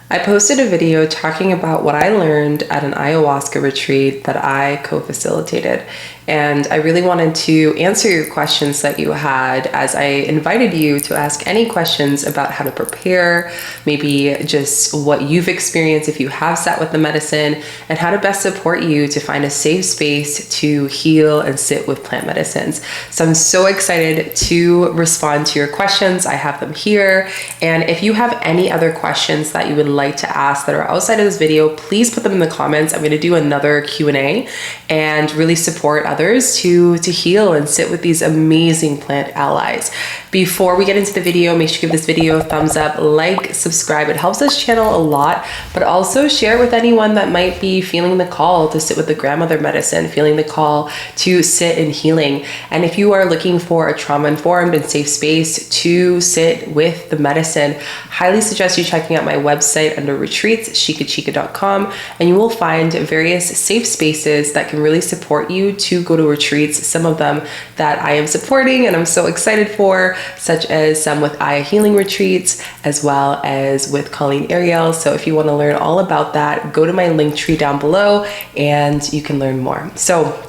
I posted a video talking about what I learned at an ayahuasca retreat that I co-facilitated. And I really wanted to answer your questions that you had as I invited you to ask any questions about how to prepare, maybe just what you've experienced if you have sat with the medicine, and how to best support you to find a safe space to heal and sit with plant medicines. So I'm so excited to respond to your questions. I have them here. And if you have any other questions that you would like to ask that are outside of this video, please put them in the comments. I'm going to do another Q&A and really support others to heal and sit with these amazing plant allies. Before we get into the video, make sure you give this video a thumbs up, like, subscribe. It helps this channel a lot, but also share it with anyone that might be feeling the call to sit with the grandmother medicine, feeling the call to sit in healing. And if you are looking for a trauma-informed and safe space to sit with the medicine, highly suggest you checking out my website under retreats, 𝐷𝐤𝐤𝐿.com, and you will find various safe spaces that can really support you to go to retreats, some of them that I am supporting and I'm so excited for, such as some with Aya healing retreats, as well as with 𝐏𝐡𝐢𝐤𝐿. So if you want to learn all about that, go to my link tree down below and you can learn more. So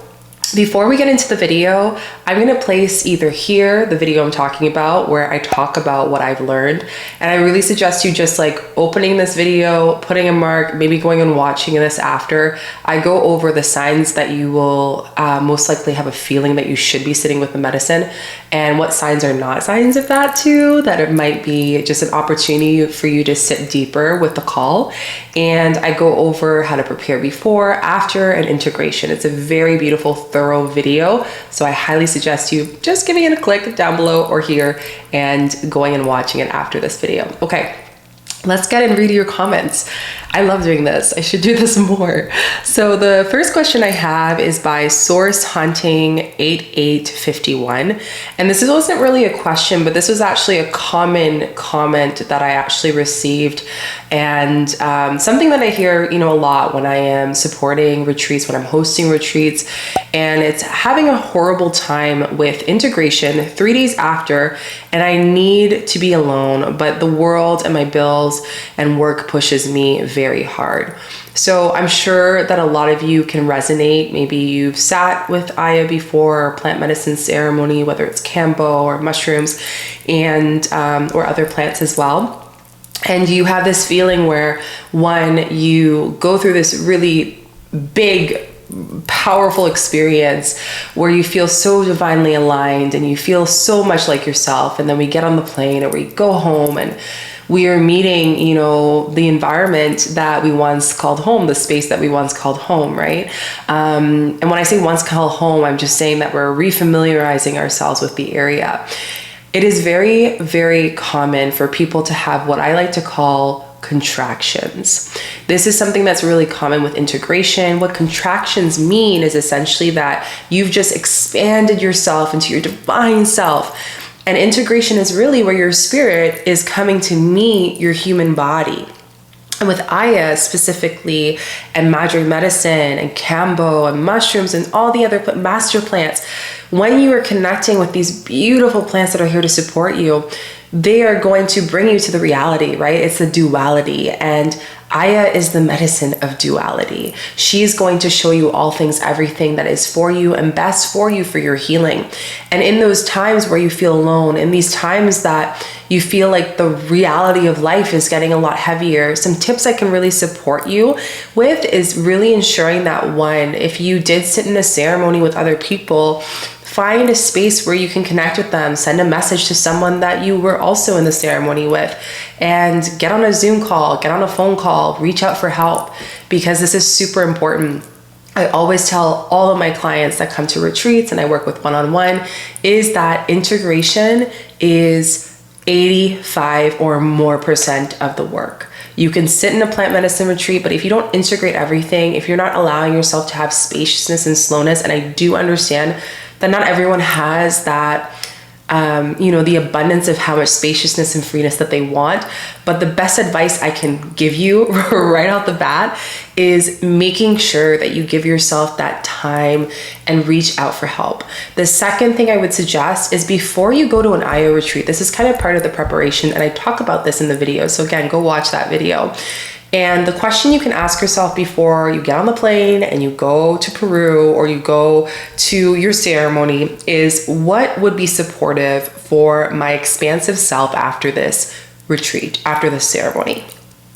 before we get into the video, I'm going to place either here the video I'm talking about where I talk about what I've learned, and I really suggest you just like opening this video, putting a mark, maybe going and watching this after. I go over the signs that you will most likely have a feeling that you should be sitting with the medicine, and what signs are not signs of that too, that it might be just an opportunity for you to sit deeper with the call. And I go over how to prepare before, after, and integration. It's a very beautiful, thorough video, so I highly suggest you just giving it a click down below or here and going and watching it after this video. Okay, let's get and read your comments. I love doing this. I should do this more. So the first question I have is by Source Hunting 8851. And this wasn't really a question, but this was actually a common comment that I actually received. And something that I hear, a lot when I am supporting retreats, when I'm hosting retreats, and it's having a horrible time with integration 3 days after, and I need to be alone, but the world and my bills and work pushes me very hard. So I'm sure that a lot of you can resonate. Maybe you've sat with Aya before, or plant medicine ceremony, whether it's 𝐾𝐨 or mushrooms and or other plants as well. And you have this feeling where, one, you go through this really big, powerful experience where you feel so divinely aligned and you feel so much like yourself. And then we get on the plane or we go home and we are meeting, the environment that we once called home, the space that we once called home, right? And when I say once called home, I'm just saying that we're refamiliarizing ourselves with the area. It is very, very common for people to have what I like to call contractions. This is something that's really common with integration. What contractions mean is essentially that you've just expanded yourself into your divine self. And integration is really where your spirit is coming to meet your human body. And with Aya specifically, and Madre medicine, and 𝐾𝐨 and mushrooms, and all the other master plants, when you are connecting with these beautiful plants that are here to support you, they are going to bring you to the reality, right? It's the duality. And Aya is the medicine of duality. She's going to show you all things, everything that is for you and best for you for your healing. And in those times where you feel alone, in these times that you feel like the reality of life is getting a lot heavier, some tips I can really support you with is really ensuring that, one, if you did sit in a ceremony with other people, find a space where you can connect with them, send a message to someone that you were also in the ceremony with, and get on a Zoom call, get on a phone call, reach out for help, because this is super important. I always tell all of my clients that come to retreats and I work with one-on-one is that integration is 85 or more % of the work. You can sit in a plant medicine retreat, but if you don't integrate everything, if you're not allowing yourself to have spaciousness and slowness, and I do understand that not everyone has that the abundance of how much spaciousness and freeness that they want. But the best advice I can give you right off the bat is making sure that you give yourself that time and reach out for help. The second thing I would suggest is before you go to an IO retreat, this is kind of part of the preparation, and I talk about this in the video. So again, go watch that video. And the question you can ask yourself before you get on the plane and you go to Peru or you go to your ceremony is, what would be supportive for my expansive self after this retreat, after this ceremony?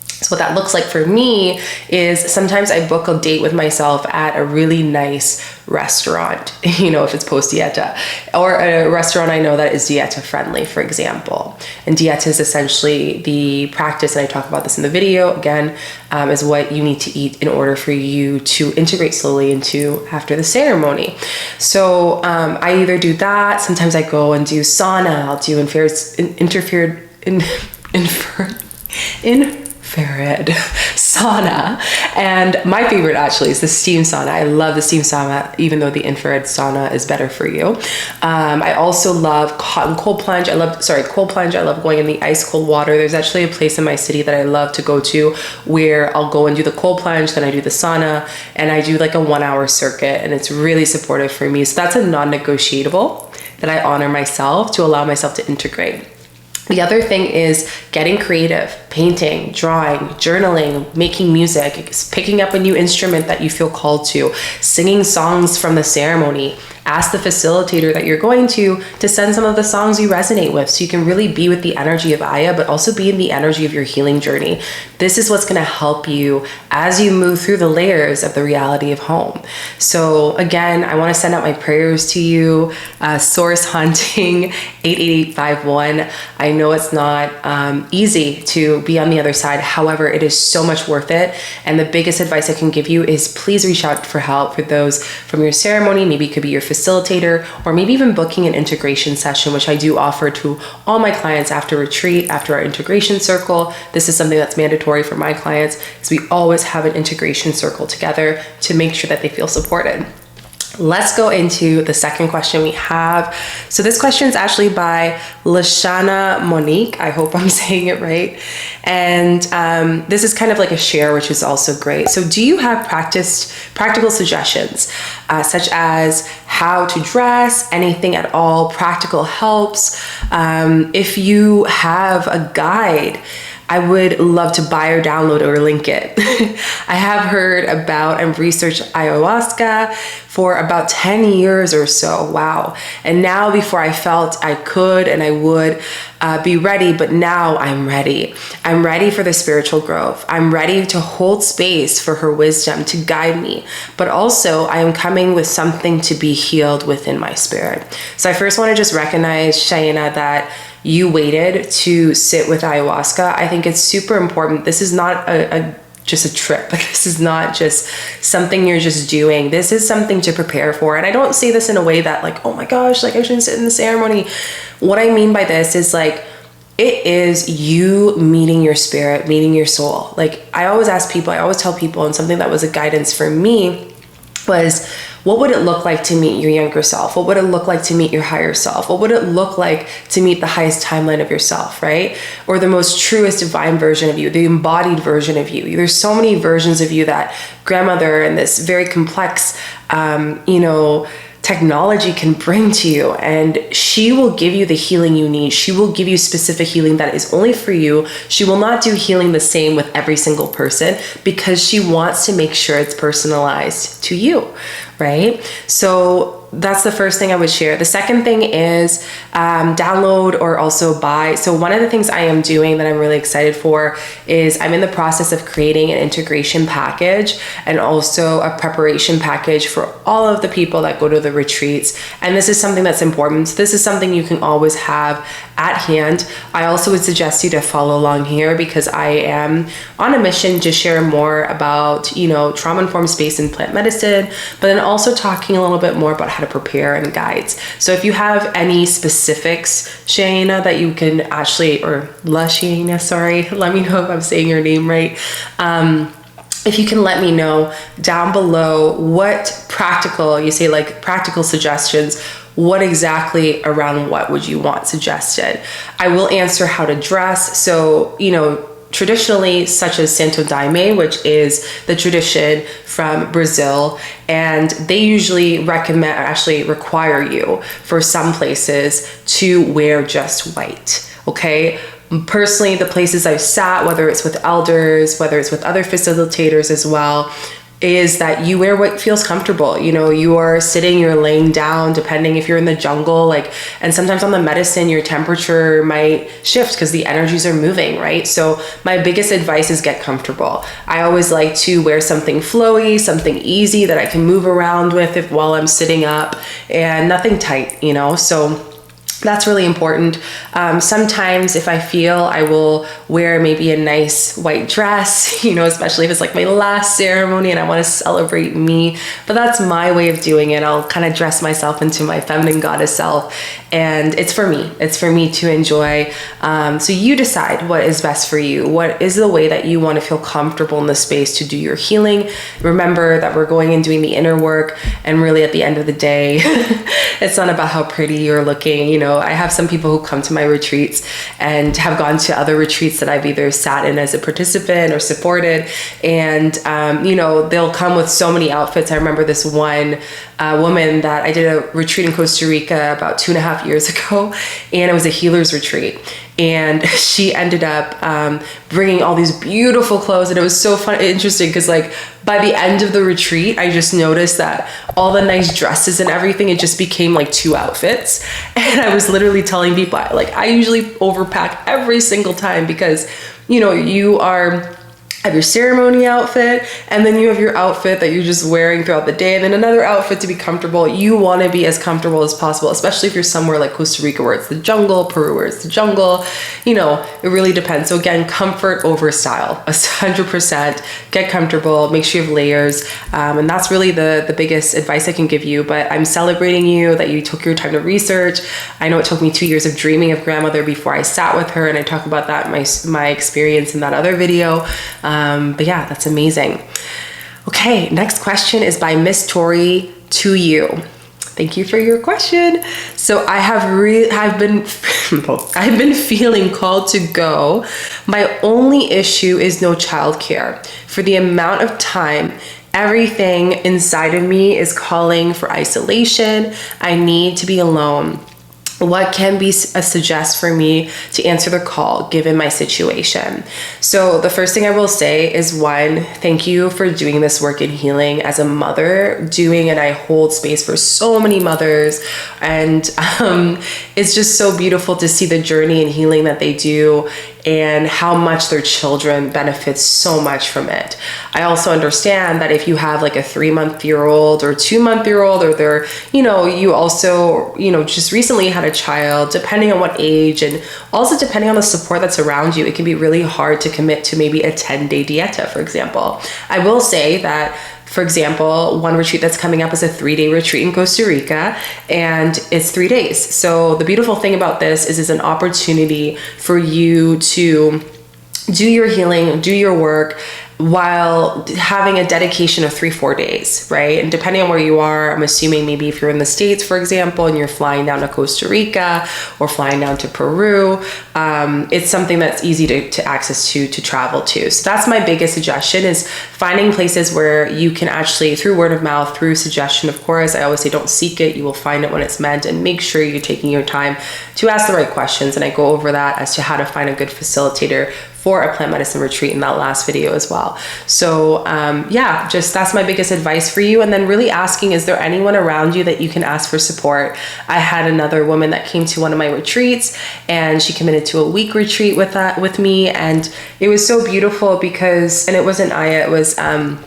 So what that looks like for me is sometimes I book a date with myself at a really nice restaurant, if it's post Dieta, or a restaurant I know that is Dieta friendly, for example. And Dieta is essentially the practice, and I talk about this in the video again, is what you need to eat in order for you to integrate slowly into after the ceremony. So I either do that, sometimes I go and do sauna, I'll do infrared sauna, and my favorite actually is the steam sauna. I love the steam sauna, even though the infrared sauna is better for you. I also love hot and cold plunge. Cold plunge. I love going in the ice cold water. There's actually a place in my city that I love to go to where I'll go and do the cold plunge, then I do the sauna, and I do like a 1 hour circuit, and it's really supportive for me. So that's a non-negotiable that I honor myself to allow myself to integrate. The other thing is getting creative, painting, drawing, journaling, making music, picking up a new instrument that you feel called to, singing songs from the ceremony. Ask the facilitator that you're going to send some of the songs you resonate with so you can really be with the energy of Aya, but also be in the energy of your healing journey. This is what's going to help you as you move through the layers of the reality of home. So again, I want to send out my prayers to you. Source hunting 88851. I know it's not easy to be on the other side. However, it is so much worth it. And the biggest advice I can give you is please reach out for help for those from your ceremony. Maybe it could be your facilitator, or maybe even booking an integration session, which I do offer to all my clients after retreat, after our integration circle. This is something that's mandatory for my clients, is we always have an integration circle together to make sure that they feel supported. Let's go into the second question we have. So this question is actually by Lashana Monique. I hope I'm saying it right. And this is kind of like a share, which is also great. So do you have practical suggestions, such as how to dress, anything at all, practical helps? If you have a guide, I would love to buy or download or link it. I have heard about and researched ayahuasca for about 10 years or so. Wow. And now, before I felt I could and I would be ready, but now I'm ready. I'm ready for the spiritual growth. I'm ready to hold space for her wisdom to guide me. But also I am coming with something to be healed within my spirit. So I first want to just recognize, Shaina, that you waited to sit with ayahuasca. I think it's super important. This is not just a trip. This is not just something you're just doing. This is something to prepare for. And I don't say this in a way that like, oh my gosh, like I shouldn't sit in the ceremony. What I mean by this is like, it is you meeting your spirit, meeting your soul. Like I always tell people, and something that was a guidance for me was, what would it look like to meet your younger self? What would it look like to meet your higher self? What would it look like to meet the highest timeline of yourself, right? Or the most truest divine version of you, the embodied version of you. There's so many versions of you that grandmother and this very complex, technology can bring to you, and she will give you the healing you need. She will give you specific healing that is only for you. She will not do healing the same with every single person because she wants to make sure it's personalized to you, right? So that's the first thing I would share. The second thing is download or also buy. So one of the things I am doing that I'm really excited for is I'm in the process of creating an integration package and also a preparation package for all of the people that go to the retreats. And this is something that's important. So this is something you can always have at hand. I also would suggest you to follow along here because I am on a mission to share more about, trauma-informed space and plant medicine, but then also talking a little bit more about how to prepare and guides. So if you have any specifics, Shaina, that you can actually, or Shaina, sorry, let me know if I'm saying your name right. If you can let me know down below what practical suggestions, what exactly around what would you want suggested? I will answer how to dress. So, traditionally, such as Santo Daime, which is the tradition from Brazil, and they usually require you for some places to wear just white, okay? Personally, the places I've sat, whether it's with elders, whether it's with other facilitators as well, is that you wear what feels comfortable. You are sitting, you're laying down, depending if you're in the jungle, and sometimes on the medicine, your temperature might shift because the energies are moving, right? So my biggest advice is get comfortable. I always like to wear something flowy, something easy that I can move around with while I'm sitting up, and nothing tight, so that's really important. Sometimes if I feel, I will wear maybe a nice white dress, especially if it's like my last ceremony and I want to celebrate me. But that's my way of doing it. I'll kind of dress myself into my feminine goddess self. And it's for me. It's for me to enjoy. So you decide what is best for you. What is the way that you want to feel comfortable in the space to do your healing? Remember that we're going and doing the inner work. And really at the end of the day, it's not about how pretty you're looking. I have some people who come to my retreats and have gone to other retreats that I've either sat in as a participant or supported. And, they'll come with so many outfits. I remember this one woman that I did a retreat in Costa Rica about 2.5 years ago, and it was a healer's retreat. And she ended up bringing all these beautiful clothes, and it was so fun, interesting, because by the end of the retreat, I just noticed that all the nice dresses and everything, it just became 2 outfits. And I was literally telling people, I usually overpack every single time, because you have your ceremony outfit, and then you have your outfit that you're just wearing throughout the day, and then another outfit to be comfortable. You want to be as comfortable as possible, especially if you're somewhere like Costa Rica where it's the jungle, Peru where it's the jungle. It really depends. So again, comfort over style, 100%. Get comfortable, make sure you have layers, and that's really the biggest advice I can give you. But I'm celebrating you that you took your time to research. I know it took me 2 years of dreaming of grandmother before I sat with her, and I talk about that in my experience in that other video. But yeah, that's amazing. Okay, next question is by Miss Tori to you. Thank you for your question. So I've been feeling called to go. My only issue is no childcare. For the amount of time, everything inside of me is calling for isolation. I need to be alone. What can be a suggest for me to answer the call given my situation? So the first thing I will say is, one, thank you for doing this work in healing as a mother, and I hold space for so many mothers, and it's just so beautiful to see the journey and healing that they do and how much their children benefit so much from it. I also understand that if you have a 3-month-old or 2-month-old, or they're, you also, just recently had a child, depending on what age, and also depending on the support that's around you, it can be really hard to commit to maybe a 10-day dieta, for example. I will say that, for example, one retreat that's coming up is a 3-day retreat in Costa Rica, and it's 3 days. So the beautiful thing about this is it's an opportunity for you to do your healing, do your work, while having a dedication of 3-4 days, right? And depending on where you are, I'm assuming maybe if you're in the States, for example, and you're flying down to Costa Rica or flying down to Peru, it's something that's easy to access to travel to. So that's my biggest suggestion, is finding places where you can actually, through word of mouth, through suggestion, of course, I always say don't seek it, you will find it when it's meant, and make sure you're taking your time to ask the right questions. And I go over that as to how to find a good facilitator for a plant medicine retreat in that last video as well. So yeah, just that's my biggest advice for you. And then really asking, is there anyone around you that you can ask for support? I had another woman that came to one of my retreats, and she committed to a week retreat with me, and it was so beautiful because, and it wasn't Aya, it was a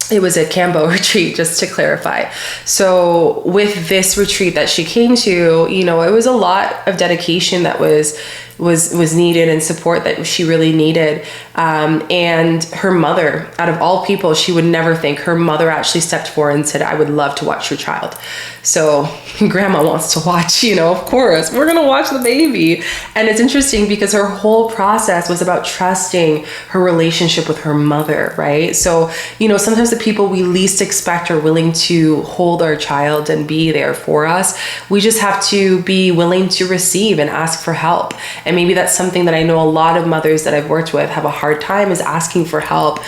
𝐥𝐤 retreat, just to clarify. So with this retreat that she came to, it was a lot of dedication that was was needed and support that she really needed. And her mother, out of all people, she would never think, her mother actually stepped forward and said, I would love to watch your child. So grandma wants to watch, of course, we're going to watch the baby. And it's interesting because her whole process was about trusting her relationship with her mother, right? So, sometimes the people we least expect are willing to hold our child and be there for us. We just have to be willing to receive and ask for help. And maybe that's something that I know a lot of mothers that I've worked with have a hard time, is asking for help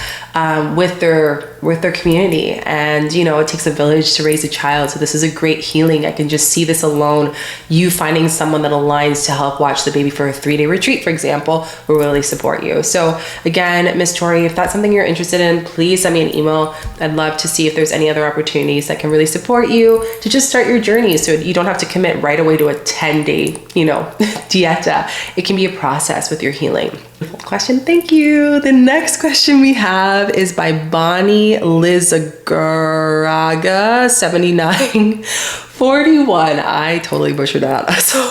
with their community. And it takes a village to raise a child. So this is a great healing. I can just see this alone. You finding someone that aligns to help watch the baby for a 3-day retreat, for example, will really support you. So again, Miss Tori, if that's something you're interested in, please send me an email. I'd love to see if there's any other opportunities that can really support you to just start your journey, so you don't have to commit right away to a 10-day, dieta. It can be a process with your healing. Question, thank you. The next question we have is by Bonnie Lizagaraga 7941. I totally butchered that, so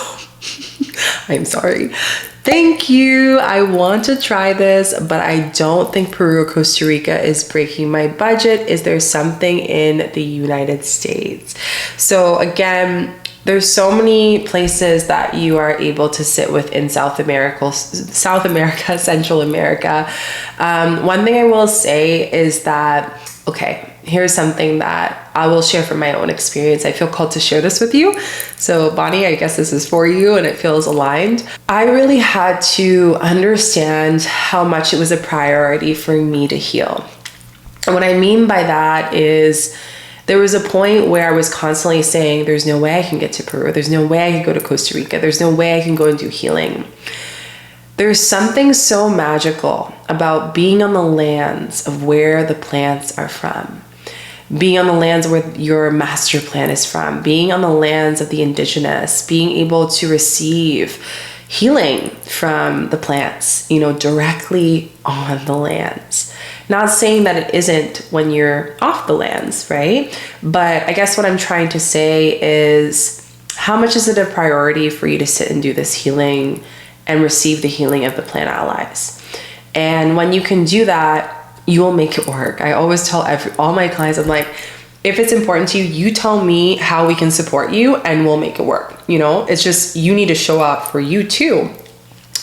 I'm sorry. Thank you. I want to try this, but I don't think Peru or Costa Rica is breaking my budget. Is there something in the United States? So again, there's so many places that you are able to sit with in South America, Central America. One thing I will say is that, okay, here's something that I will share from my own experience. I feel called to share this with you. So Bonnie, I guess this is for you and it feels aligned. I really had to understand how much it was a priority for me to heal. And what I mean by that is, there was a point where I was constantly saying, there's no way I can get to Peru. There's no way I can go to Costa Rica. There's no way I can go and do healing. There's something so magical about being on the lands of where the plants are from, being on the lands where your master plant is from, being on the lands of the indigenous, being able to receive healing from the plants, directly on the lands. Not saying that it isn't when you're off the lands, right? But I guess what I'm trying to say is, how much is it a priority for you to sit and do this healing and receive the healing of the plant allies? And when you can do that, you will make it work. I always tell all my clients, I'm like, if it's important to you, you tell me how we can support you and we'll make it work. It's just, you need to show up for you too.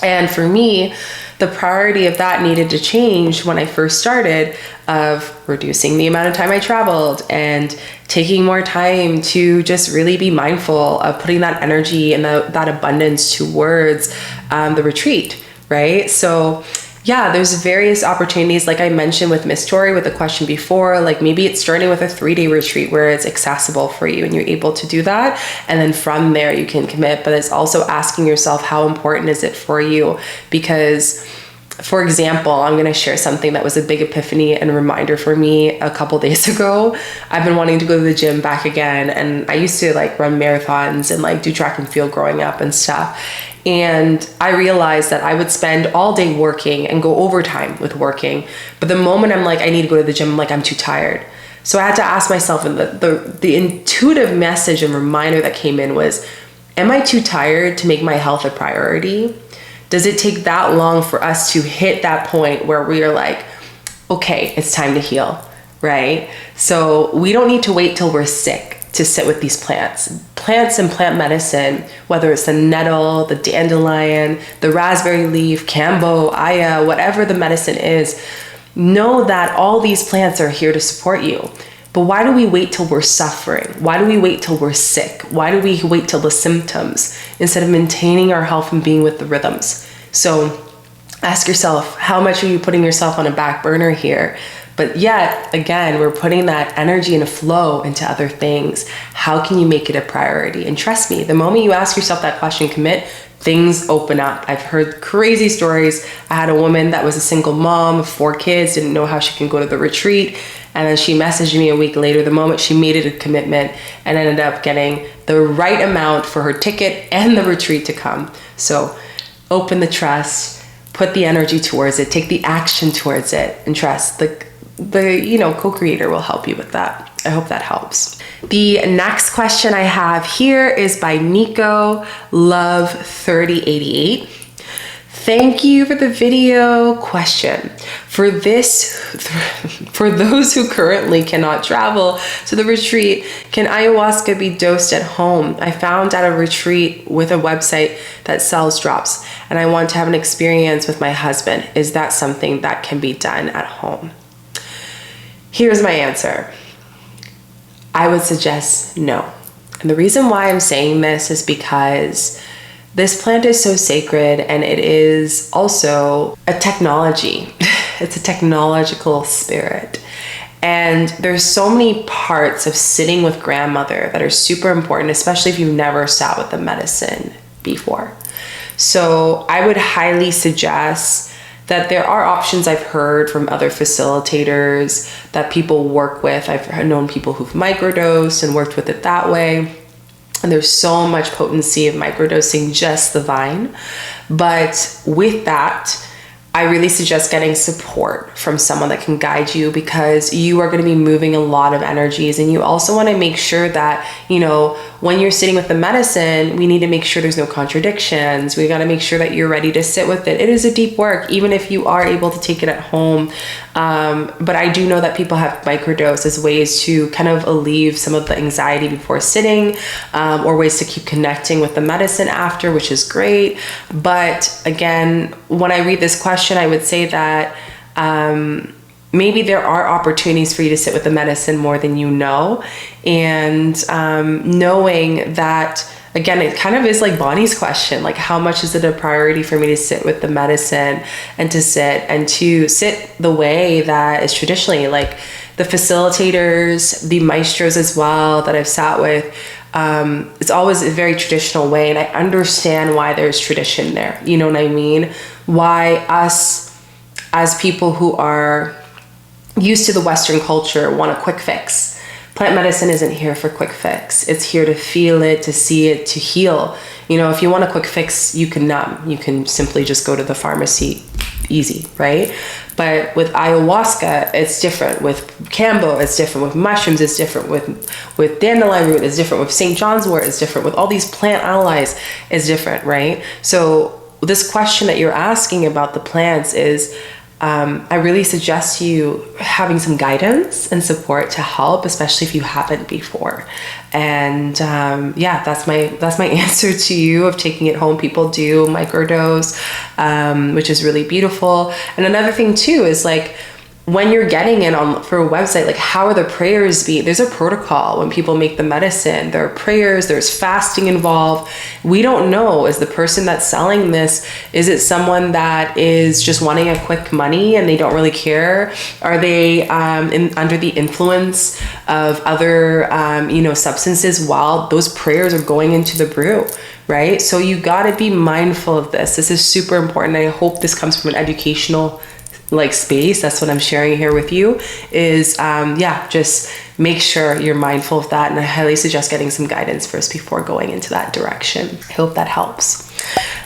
And for me, the priority of that needed to change when I first started, of reducing the amount of time I traveled and taking more time to just really be mindful of putting that energy and that abundance towards the retreat, right? So yeah, there's various opportunities, like I mentioned with Miss Tori with the question before, like maybe it's starting with a 3-day retreat where it's accessible for you and you're able to do that. And then from there you can commit, but it's also asking yourself, how important is it for you? Because, for example, I'm going to share something that was a big epiphany and reminder for me a couple days ago. I've been wanting to go to the gym back again. And I used to run marathons and do track and field growing up and stuff. And I realized that I would spend all day working and go overtime with working. But the moment I'm I need to go to the gym, I'm too tired. So I had to ask myself, and the intuitive message and reminder that came in was, am I too tired to make my health a priority? Does it take that long for us to hit that point where we are okay, it's time to heal, right? So we don't need to wait till we're sick to sit with these plants. Plants and plant medicine, whether it's the nettle, the dandelion, the raspberry leaf, kambo, aya, whatever the medicine is, know that all these plants are here to support you. But why do we wait till we're suffering? Why do we wait till we're sick? Why do we wait till the symptoms instead of maintaining our health and being with the rhythms? So ask yourself, how much are you putting yourself on a back burner here? But yet, again, we're putting that energy and a flow into other things. How can you make it a priority? And trust me, the moment you ask yourself that question, commit, things open up. I've heard crazy stories. I had a woman that was a single mom of 4 kids, didn't know how she can go to the retreat. And then she messaged me a week later, the moment she made it a commitment, and ended up getting the right amount for her ticket and the retreat to come. So open the trust, put the energy towards it, take the action towards it, and trust the co-creator will help you with that. I hope that helps. The next question I have here is by Nico Love 3088. Thank you for the video. Question. For those who currently cannot travel to the retreat, can ayahuasca be dosed at home? I found at a retreat with a website that sells drops, and I want to have an experience with my husband. Is that something that can be done at home? Here's my answer. I would suggest no. And the reason why I'm saying this is because this plant is so sacred, and it is also a technology. It's a technological spirit. And there's so many parts of sitting with grandmother that are super important, especially if you've never sat with the medicine before. So I would highly suggest that there are options I've heard from other facilitators that people work with. I've known people who've microdosed and worked with it that way. And there's so much potency of microdosing just the vine. But with that, I really suggest getting support from someone that can guide you, because you are going to be moving a lot of energies, and you also want to make sure that, you know, when you're sitting with the medicine, we need to make sure there's no contradictions. We got to make sure that you're ready to sit with it. It is a deep work, even if you are able to take it at home. But I do know that people have microdose as ways to kind of alleviate some of the anxiety before sitting, or ways to keep connecting with the medicine after, which is great. But again, when I read this question, I would say that maybe there are opportunities for you to sit with the medicine more than you know. And knowing that, again, it kind of is like Bonnie's question, like how much is it a priority for me to sit with the medicine and to sit the way that is traditionally, like the facilitators, the maestros as well that I've sat with. It's always a very traditional way, and I understand why there's tradition there. You know what I mean? Why us as people who are used to the Western culture want a quick fix. Plant medicine isn't here for quick fix. It's here to feel it, to see it, to heal. You know, if you want a quick fix, you can numb. You can simply just go to the pharmacy. Easy, right? But with ayahuasca, it's different. With 𝐾𝐨, it's different. With mushrooms, it's different. With dandelion root, it's different. With St. John's wort, it's different. With all these plant allies, it's different, right? So this question that you're asking about the plants is, I really suggest you having some guidance and support to help, especially if you haven't before. And yeah, that's my answer to you of taking it home. People do microdose, which is really beautiful. And another thing too is, like, when you're getting it for a website, like, how are the prayers being? There's a protocol when people make the medicine. There are prayers, there's fasting involved. We don't know, is the person that's selling this, is it someone that is just wanting a quick money and they don't really care? Are they under the influence of other substances while those prayers are going into the brew? Right? So you got to be mindful of this. This is super important. I hope this comes from an educational space. That's what I'm sharing here with you is, just make sure you're mindful of that. And I highly suggest getting some guidance first before going into that direction. I hope that helps.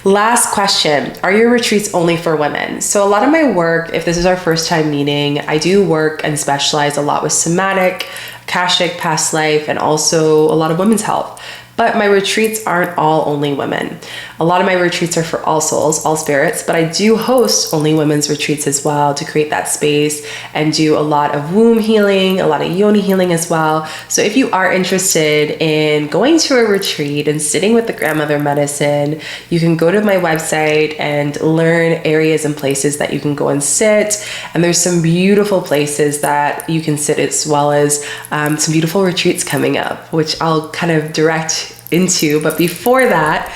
Last question. Are your retreats only for women? So a lot of my work, if this is our first time meeting, I do work and specialize a lot with somatic, akashic, past life, and also a lot of women's health. But my retreats aren't all only women. A lot of my retreats are for all souls, all spirits, but I do host only women's retreats as well to create that space and do a lot of womb healing, a lot of yoni healing as well. So if you are interested in going to a retreat and sitting with the grandmother medicine, you can go to my website and learn areas and places that you can go and sit. And there's some beautiful places that you can sit, as well as some beautiful retreats coming up, which I'll kind of direct into. But before that,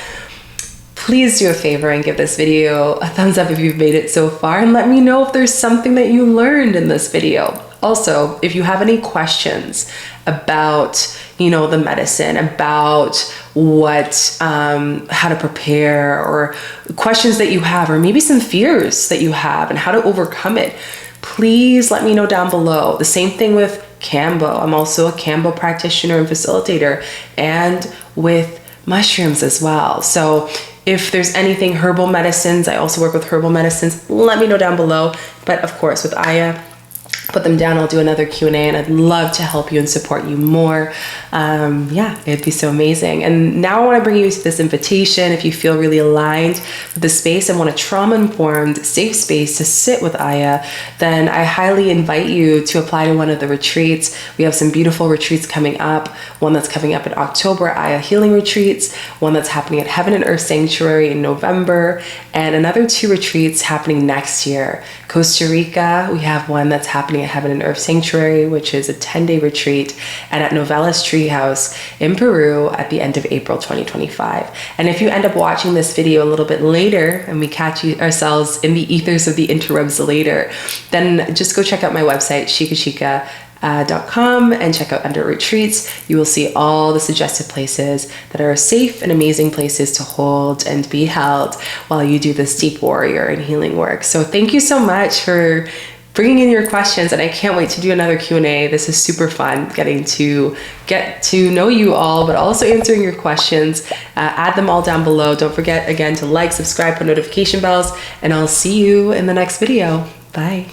please do a favor and give this video a thumbs up if you've made it so far, and let me know if there's something that you learned in this video. Also, if you have any questions about, the medicine, about what, how to prepare, or questions that you have, or maybe some fears that you have and how to overcome it, please let me know down below. The same thing with 𝐾𝐨. I'm also a 𝐾𝐨 practitioner and facilitator, and with mushrooms as well. So if there's anything herbal medicines, I also work with herbal medicines, let me know down below. But of course, with Aya, put them down. I'll do another Q&A, and I'd love to help you and support you more. Yeah, it'd be so amazing. And now I want to bring you to this invitation. If you feel really aligned with the space and want a trauma-informed, safe space to sit with Aya, then I highly invite you to apply to one of the retreats. We have some beautiful retreats coming up. One that's coming up in October, Aya Healing Retreats. One that's happening at Heaven and Earth Sanctuary in November. And another 2 retreats happening next year. Costa Rica, we have one that's happening at Heaven and Earth Sanctuary, which is a 10-day retreat, and at Novalis Treehouse in Peru at the end of April 2025. And if you end up watching this video a little bit later and we catch ourselves in the ethers of the interwebs later, then just go check out my website, 𝐶hica.com, and check out under retreats. You will see all the suggested places that are safe and amazing places to hold and be held while you do this deep warrior and healing work. So thank you so much for bringing in your questions, and I can't wait to do another Q&A. This is super fun getting to get to know you all, but also answering your questions. Add them all down below. Don't forget, again, to like, subscribe, put notification bells, and I'll see you in the next video. Bye.